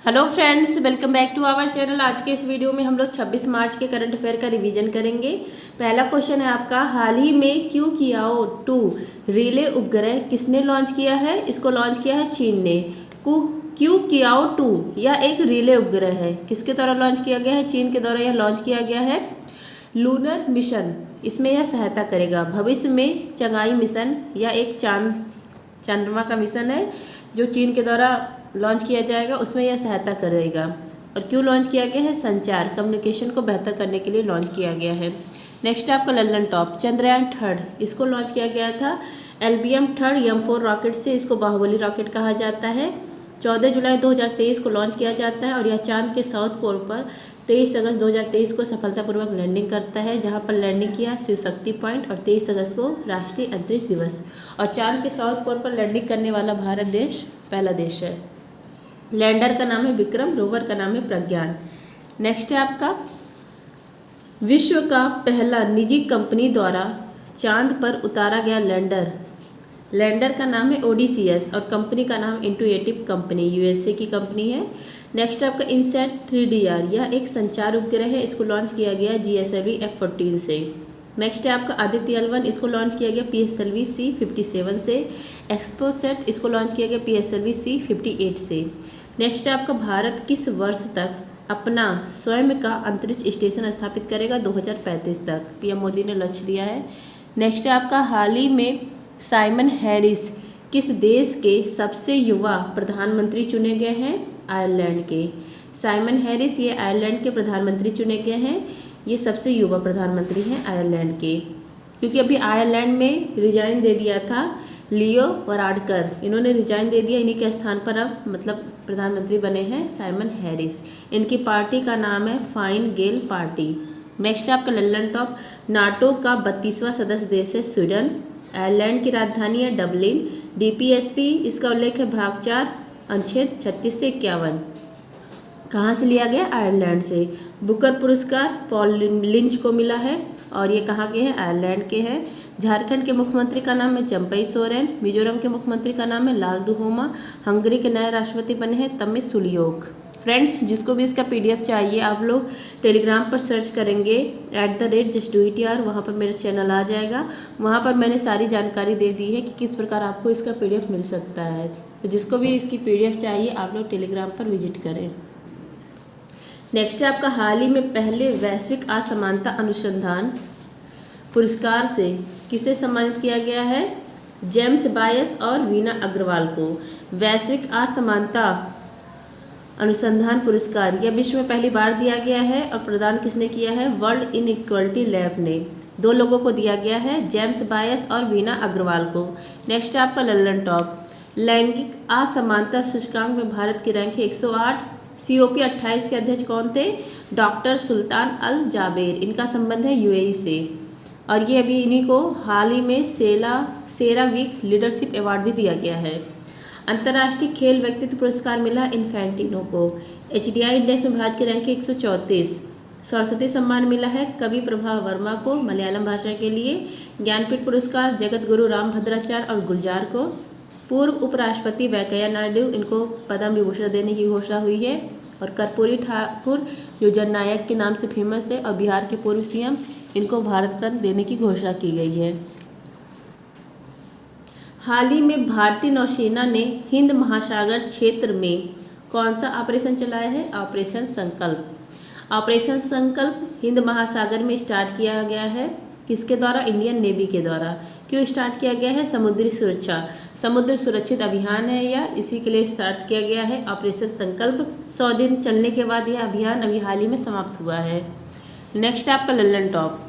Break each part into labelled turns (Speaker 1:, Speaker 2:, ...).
Speaker 1: Hello friends, welcome back to our channel. आज के इस वीडियो में हम लोग 26 मार्च के करंट अफेयर का रिवीजन करेंगे। पहला क्वेश्चन है आपका, हाल ही में क्यू कियाओ 2 रिले उपग्रह किसने लॉन्च किया है? इसको लॉन्च किया है चीन ने। क्यू कियाओ 2 यह एक रिले उपग्रह है। किसके द्वारा लॉन्च किया गया है? चीन के द्वारा यह लॉन्च किया गया है। लूनर मिशन, इसमें यह सहायता करेगा। भविष्य में चंगाई मिशन, यह एक चंद्रमा का मिशन है जो चीन के द्वारा लॉन्च किया जाएगा, उसमें यह सहायता करेगा। और क्यों लॉन्च किया गया है? संचार कम्युनिकेशन को बेहतर करने के लिए लॉन्च किया गया है। नेक्स्ट आपका लल्लन टॉप, चंद्रयान 3 इसको लॉन्च किया गया था LBM 3 M4 रॉकेट से। इसको बाहुबली रॉकेट कहा जाता है। 14 जुलाई 2023 को लॉन्च किया जाता है और यह चांद के साउथ पोल पर 23 अगस्त 2023 को सफलतापूर्वक लैंडिंग करता है, जहां पर लैंडिंग किया शिव शक्ति पॉइंट। और 23 अगस्त को राष्ट्रीय अंतरिक्ष दिवस। और चांद के साउथ पोल पर लैंडिंग करने वाला भारत देश पहला देश है। लैंडर का नाम है विक्रम, रोवर का नाम है प्रज्ञान। नेक्स्ट है आपका, विश्व का पहला निजी कंपनी द्वारा चांद पर उतारा गया लैंडर। लैंडर का नाम है ODCS और कंपनी का नाम इंटुएटिव कंपनी, USA की कंपनी है। नेक्स्ट आपका इनसैट 3DR, यह एक संचार उपग्रह है। इसको लॉन्च किया गया GSLV F14 से। नेक्स्ट है आपका आदित्य L1, इसको लॉन्च किया गया PSLV C57 से। एक्सपोसेट, इसको लॉन्च किया गया PSLV C58 से। नेक्स्ट है आपका, भारत किस वर्ष तक अपना स्वयं का अंतरिक्ष स्टेशन स्थापित करेगा? 2035 तक PM मोदी ने लक्ष्य दिया है। नेक्स्ट है आपका, हाल ही में साइमन हैरिस किस देश के सबसे युवा प्रधानमंत्री चुने गए हैं? आयरलैंड के। साइमन हैरिस ये आयरलैंड के प्रधानमंत्री चुने गए हैं। ये सबसे युवा प्रधानमंत्री हैं आयरलैंड के, क्योंकि अभी आयरलैंड में रिजाइन दे दिया था लियो वराडकर, इन्होंने रिजाइन दे दिया। इन्हीं के स्थान पर अब प्रधानमंत्री बने हैं साइमन हैरिस। इनकी पार्टी का नाम है फाइन गेल पार्टी। नेक्स्ट आपका लल्लन टॉप, नाटो का 32वां सदस्य देश है स्वीडन। आयरलैंड की राजधानी है डबलिन। DPSP, इसका उल्लेख है भाग 4 अनुच्छेद 36 से 51। कहाँ से लिया गया? आयरलैंड से। बुकर पुरस्कार पॉल लिंच को मिला है और ये कहाँ के हैं? आयरलैंड के हैं। झारखंड के मुख्यमंत्री का नाम है चंपई सोरेन। मिजोरम के मुख्यमंत्री का नाम है लालदुहोमा। हंगरी के नए राष्ट्रपति बने हैं तमिल सुलियोक। फ्रेंड्स, जिसको भी इसका PDF चाहिए आप लोग टेलीग्राम पर सर्च करेंगे @justdoityar, वहाँ पर मेरा चैनल आ जाएगा। वहाँ पर मैंने सारी जानकारी दे दी है कि किस प्रकार आपको इसका PDF मिल सकता है। तो जिसको भी इसकी PDF चाहिए आप लोग टेलीग्राम पर विजिट करें। नेक्स्ट है आपका, हाल ही में पहले वैश्विक असमानता अनुसंधान पुरस्कार से किसे सम्मानित किया गया है? जेम्स बायस और वीना अग्रवाल को। वैश्विक असमानता अनुसंधान पुरस्कार यह विश्व में पहली बार दिया गया है और प्रदान किसने किया है? वर्ल्ड इनइक्वालिटी लैब ने। 2 लोगों को दिया गया है, जेम्स बायस और वीना अग्रवाल को। नेक्स्ट है आपका लल्लन टॉप, लैंगिक असमानता सूचकांक में भारत की रैंक है 108। COP 28 के अध्यक्ष कौन थे? डॉक्टर सुल्तान अल जाबेर। इनका संबंध है UAE से और ये अभी इन्हीं को हाल ही में सेरावीक लीडरशिप अवार्ड भी दिया गया है। अंतर्राष्ट्रीय खेल व्यक्तित्व पुरस्कार मिला इन्फेंटिनो को। HDI इंडेक्स में भारत की रैंक है 134। सरस्वती सम्मान मिला है कवि प्रभा वर्मा को मलयालम भाषा के लिए। ज्ञानपीठ पुरस्कार जगत गुरु रामभद्राचार्य और गुलजार को। पूर्व उपराष्ट्रपति वेंकैया नायडू, इनको पद्म विभूषण देने की घोषणा हुई है। और कर्पूरी ठाकुर जो जननायक के नाम से फेमस है और बिहार के पूर्व CM, इनको भारत रत्न देने की घोषणा की गई है। हाल ही में भारतीय नौसेना ने हिंद महासागर क्षेत्र में कौन सा ऑपरेशन चलाया है? ऑपरेशन संकल्प। ऑपरेशन संकल्प हिंद महासागर में स्टार्ट किया गया है। किसके द्वारा? इंडियन नेवी के द्वारा। क्यों स्टार्ट किया गया है? समुद्री सुरक्षा, समुद्र सुरक्षित अभियान है या इसी के लिए स्टार्ट किया गया है ऑपरेशन संकल्प। 100 दिन चलने के बाद यह अभियान अभी हाल ही में समाप्त हुआ है। नेक्स्ट आपका लल्लन टॉप,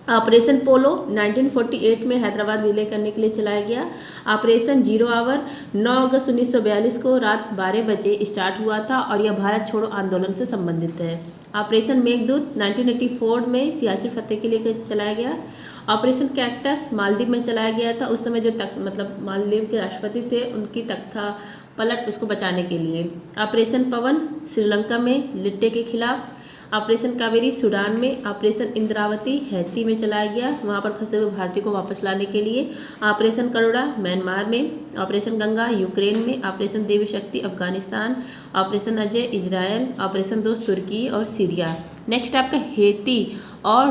Speaker 1: ऑपरेशन पोलो 1948 में हैदराबाद विलय करने के लिए चलाया गया। ऑपरेशन जीरो आवर 9 अगस्त 1942 को रात 12 बजे स्टार्ट हुआ था और यह भारत छोड़ो आंदोलन से संबंधित है। ऑपरेशन मेघदूत 1984 में सियाचिन फतेह के लिए चलाया गया। ऑपरेशन कैक्टस मालदीव में चलाया गया था। उस समय जो मालदीव के राष्ट्रपति थे उनकी तख्ता पलट उसको बचाने के लिए। ऑपरेशन पवन श्रीलंका में लिट्टे के खिलाफ। ऑपरेशन कावेरी सूडान में, ऑपरेशन इंद्रावती हैती में चलाया गया, वहाँ पर फंसे हुए भारतीयों को वापस लाने के लिए। ऑपरेशन करुणा म्यांमार में, ऑपरेशन गंगा यूक्रेन में, ऑपरेशन देवी शक्ति Afghanistan, operation Ajay Israel, operation दोस्त तुर्की और सीरिया। नेक्स्ट आपका हेती और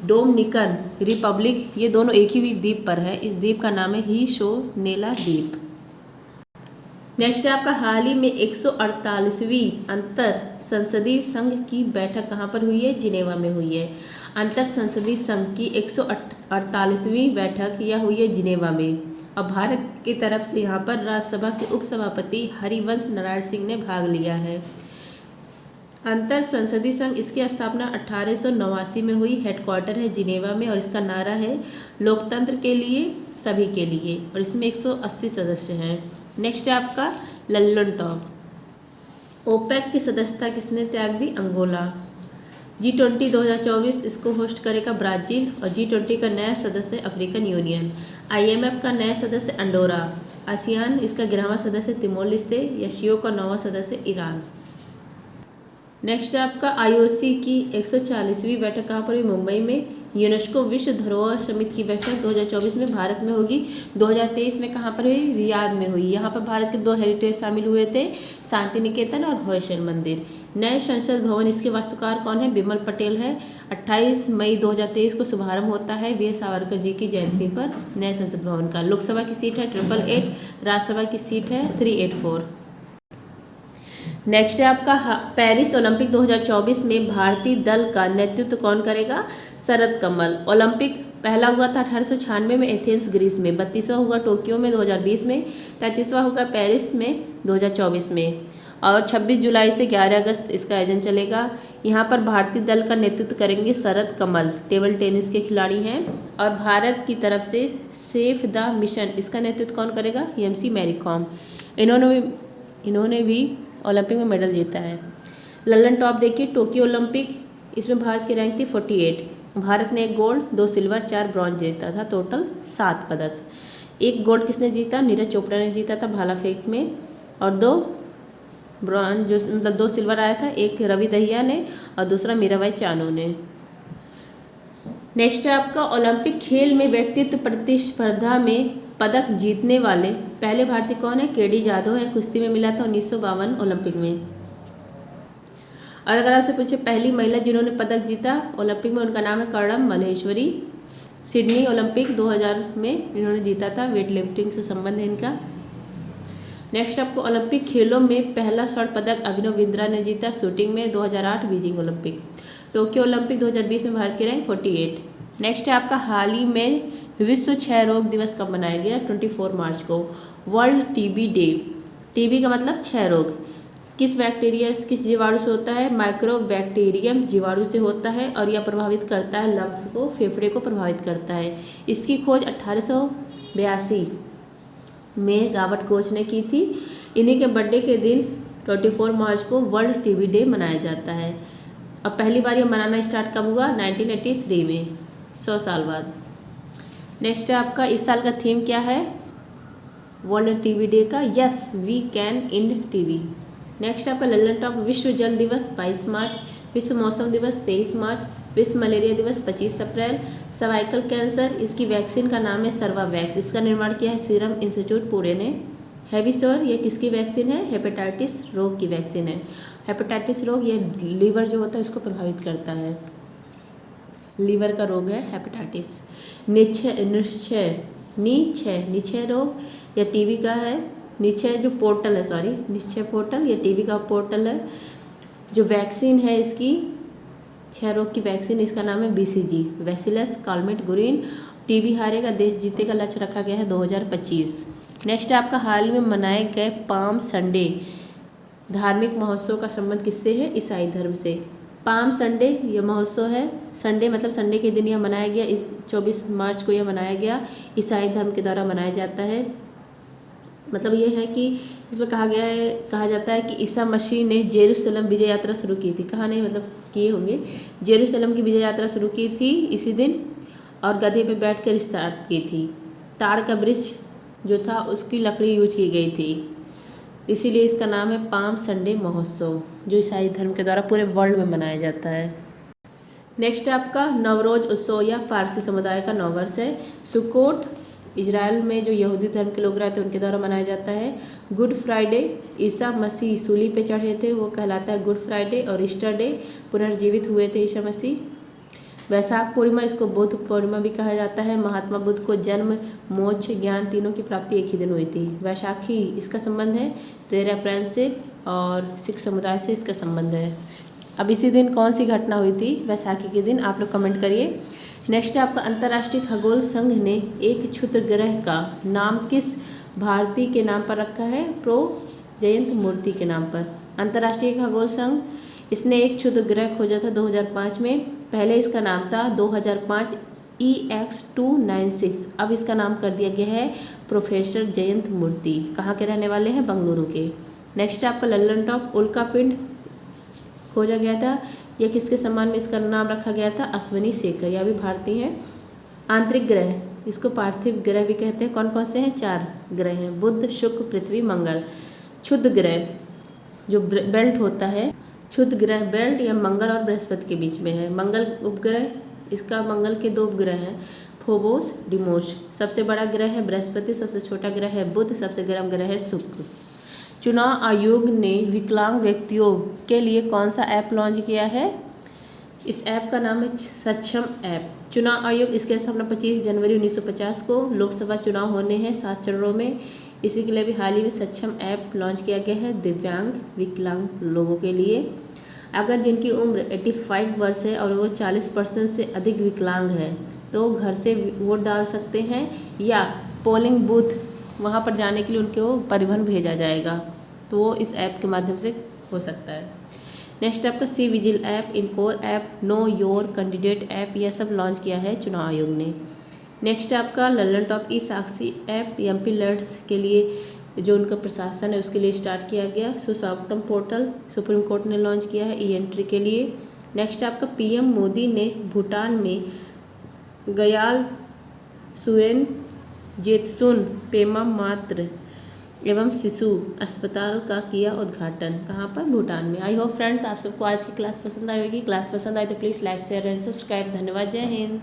Speaker 1: डोमिनिकन रिपब्लिक, ये दोनों एक ही द्वीप पर है। इस द्वीप का नाम है हिशोनेला द्वीप। नेक्स्ट है आपका हाल ही में 148वीं अंतर संसदीय संघ की बैठक कहाँ पर हुई है? जिनेवा में हुई है। अंतर संसदीय संघ की 148वीं बैठक यह हुई है जिनेवा में। और भारत की तरफ से यहाँ पर राज्यसभा के उपसभापति हरिवंश नारायण सिंह ने भाग लिया है। अंतर संसदीय संघ, इसकी स्थापना 1889 में हुई। हेडक्वार्टर है जिनेवा में और इसका नारा है लोकतंत्र के लिए सभी के लिए, और इसमें 180 सदस्य हैं। नेक्स्ट है आपका लल्लन टॉप। ओपेक की सदस्यता किसने त्याग दी? अंगोला। G20 2024 इसको होस्ट करेगा ब्राजील, और G20 का नया सदस्य अफ्रीकन यूनियन। IMF का नया सदस्य अंडोरा। आसियान इसका 11वां सदस्य तिमोर लेस्ते। एशियो का 9वां सदस्य ईरान। नेक्स्ट है आपका IOC की 140वीं बैठक कहाँ पर हुई? मुंबई में। यूनेस्को विश्व धरोहर समिति की बैठक 2024 में भारत में होगी। 2023 में कहाँ पर हुई? रियाद में हुई। यहाँ पर भारत के 2 हेरिटेज शामिल हुए थे, शांति निकेतन और होयसल मंदिर। नए संसद भवन, इसके वास्तुकार कौन है? बिमल पटेल है। 28 मई 2023 को शुभारंभ होता है वीर सावरकर जी की जयंती पर नए संसद भवन का। लोकसभा की सीट है 888, राज्यसभा की सीट है 384। नेक्स्ट है आपका पेरिस ओलंपिक 2024 में भारतीय दल का नेतृत्व कौन करेगा? शरद कमल। ओलंपिक पहला हुआ था 1896 में एथेंस ग्रीस में, 32वां हुआ टोक्यो में 2020 में, 33वां होगा पेरिस में 2024 में, और 26 जुलाई से 11 अगस्त इसका आयोजन चलेगा। यहाँ पर भारतीय दल का नेतृत्व करेंगे शरद कमल, टेबल टेनिस के खिलाड़ी हैं। और भारत की तरफ से सेफ द मिशन, इसका नेतृत्व कौन करेगा? MC मैरी कॉम। इन्होंने भी ओलंपिक में मेडल जीता है। लल्लन टॉप देखिए, टोक्यो ओलंपिक, इसमें भारत की रैंक थी 48। भारत ने 1 गोल्ड 2 सिल्वर 4 ब्रॉन्ज जीता था, टोटल 7 पदक। 1 गोल्ड किसने जीता? नीरज चोपड़ा ने जीता था भाला फेंक में, और 2 ब्रॉन्ज जो मतलब 2 सिल्वर आया था, एक रवि दहिया ने और दूसरा मीराबाई चानू ने। नेक्स्ट है आपका ओलंपिक खेल में व्यक्तित्व प्रतिस्पर्धा में पदक जीतने वाले पहले भारतीय कौन है? KD जाधव है, कुश्ती में मिला था 1952 ओलंपिक में। और अगर आपसे पूछे पहली महिला जिन्होंने पदक जीता ओलंपिक में, उनका नाम है कर्णम मल्लेश्वरी। सिडनी ओलंपिक 2000 में इन्होंने जीता था, वेट लिफ्टिंग से संबंध है इनका। नेक्स्ट आपको ओलंपिक खेलों में पहला स्वर्ण पदक अभिनव बिंद्रा ने जीता शूटिंग में 2008 बीजिंग ओलंपिक। टोक्यो ओलंपिक 2020 में भारत की रैंक 48। नेक्स्ट है आपका हाल ही में विश्व क्षय रोग दिवस कब मनाया गया? 24 मार्च को, वर्ल्ड TB डे। TB का मतलब क्षय रोग। किस बैक्टीरिया किस जीवाणु से होता है? माइक्रोबैक्टीरियम जीवाणु से होता है, और यह प्रभावित करता है लंग्स को, फेफड़े को प्रभावित करता है। इसकी खोज 1882 में रॉबर्ट कोच ने की थी। इन्हीं के बर्थडे के दिन 24 मार्च को वर्ल्ड TB डे मनाया जाता है। अब पहली बार ये मनाना स्टार्ट कब हुआ? 1983 में, 100 साल बाद। नेक्स्ट है आपका इस साल का थीम क्या है वर्ल्ड TB डे का? Yes we can end TB। Next आपका लल्लन टॉप। विश्व जल दिवस 22 मार्च, विश्व मौसम दिवस 23 मार्च, विश्व मलेरिया दिवस 25 अप्रैल। सर्वाइकल कैंसर, इसकी वैक्सीन का नाम है सर्वावैक्स, इसका निर्माण किया है सीरम इंस्टीट्यूट पुणे ने। हैविसोर, ये किसकी वैक्सीन है? हेपेटाइटिस रोग की वैक्सीन है। हेपेटाइटिस रोग ये लीवर जो होता है उसको प्रभावित करता है, लीवर का रोग है हेपेटाइटिस। निक्षय रोग या TB का है। निक्षय जो पोर्टल है, सॉरी निक्षय पोर्टल, या TB का पोर्टल है। जो वैक्सीन है इसकी क्षय रोग की वैक्सीन, इसका नाम है BCG, बैसिलस कालमेट-गुरिन। TB हारेगा देश जीतेगा लक्ष्य रखा गया है 2025। नेक्स्ट है आपका हाल में मनाए गए पाम संडे धार्मिक महोत्सव का संबंध किससे है? ईसाई धर्म से। पाम संडे यह महोत्सव है, संडे मतलब संडे के दिन यह मनाया गया, इस 24 मार्च को यह मनाया गया, ईसाई धर्म के द्वारा मनाया जाता है। मतलब ये है कि इसमें कहा जाता है कि ईसा मसीह ने जेरूसलम विजय यात्रा शुरू की थी। कहाँ नहीं मतलब किए होंगे, जेरूसलम की विजय यात्रा शुरू की थी इसी दिन, और गधे पे बैठकर स्टार्ट की थी। ताड़ का वृक्ष जो था उसकी लकड़ी यूज की गई थी। इसीलिए इसका नाम है पाम संडे महोत्सव, जो ईसाई धर्म के द्वारा पूरे वर्ल्ड में मनाया जाता है। नेक्स्ट है आपका नवरोज उत्सव या पारसी समुदाय का नव वर्ष है। सुकोट इजराइल में जो यहूदी धर्म के लोग रहते हैं उनके द्वारा मनाया जाता है। गुड फ्राइडे ईसा मसीह सूली पे चढ़े थे, वो कहलाता है गुड फ्राइडे। और ईस्टर डे पुनर्जीवित हुए थे ईसा मसीह। वैशाख पूर्णिमा, इसको बुद्ध पूर्णिमा भी कहा जाता है। महात्मा बुद्ध को जन्म, मोक्ष, ज्ञान तीनों की प्राप्ति एक ही दिन हुई थी। वैशाखी इसका संबंध है 13 अप्रैल से, और सिख समुदाय से इसका संबंध है। अब इसी दिन कौन सी घटना हुई थी वैशाखी के दिन, आप लोग कमेंट करिए। नेक्स्ट है आपका अंतर्राष्ट्रीय खगोल संघ ने एक क्षुद्र ग्रह का नाम किस भारतीय के नाम पर रखा है? प्रो जयंत मूर्ति के नाम पर। अंतर्राष्ट्रीय खगोल संघ इसने एक क्षुद्र ग्रह खोजा था 2005 में। पहले इसका नाम था 2005 EX296, अब इसका नाम कर दिया गया है प्रोफेसर जयंत मूर्ति। कहाँ के रहने वाले हैं? बेंगलुरु के। नेक्स्ट है आपका लल्लन टॉप उल्का पिंड खोजा गया था, यह किसके सम्मान में इसका नाम रखा गया था? अश्विनी शेखर, यह भी भारतीय है। आंतरिक ग्रह, इसको पार्थिव ग्रह भी कहते हैं। कौन कौन से हैं? 4 ग्रह हैं, बुध, शुक्र, पृथ्वी, मंगल। क्षुद्र ग्रह जो बेल्ट होता है, क्षुद्र ग्रह बेल्ट या मंगल और बृहस्पति के बीच में है। मंगल उपग्रह, इसका मंगल के 2 उपग्रह हैं, फोबोस, डिमोस। सबसे बड़ा ग्रह है बृहस्पति, सबसे छोटा ग्रह है बुध, सबसे गर्म ग्रह है शुक्र। चुनाव आयोग ने विकलांग व्यक्तियों के लिए कौन सा ऐप लॉन्च किया है? इस ऐप का नाम है सक्षम ऐप। चुनाव आयोग इसके स्थापना 25 जनवरी 1950 को, लोकसभा चुनाव होने हैं 7 चरणों में, इसी के लिए भी हाल ही में सक्षम ऐप लॉन्च किया गया है दिव्यांग विकलांग लोगों के लिए। अगर जिनकी उम्र 85 वर्ष है और वो 40% से अधिक विकलांग है तो घर से वोट डाल सकते हैं, या पोलिंग बूथ वहाँ पर जाने के लिए उनको परिवहन भेजा जाएगा, तो वो इस ऐप के माध्यम से हो सकता है। नेक्स्ट आपका C vigil app, encore app, know your candidate app, यह सब लॉन्च किया है चुनाव आयोग ने। नेक्स्ट आपका लल्लन टॉप ई साक्षी ऐप, MP लर्ट्स के लिए जो उनका प्रशासन है उसके लिए स्टार्ट किया गया। सुस्वागतम पोर्टल सुप्रीम कोर्ट ने लॉन्च किया है E-एंट्री के लिए। नेक्स्ट आपका PM मोदी ने भूटान में गयाल सुएन जेतसुन पेमा मातृ एवं शिशु अस्पताल का किया उद्घाटन। कहाँ पर? भूटान में। आई होप फ्रेंड्स आप सबको आज की क्लास पसंद आई होगी। क्लास पसंद आई तो please like share and subscribe. धन्यवाद। जय हिंद।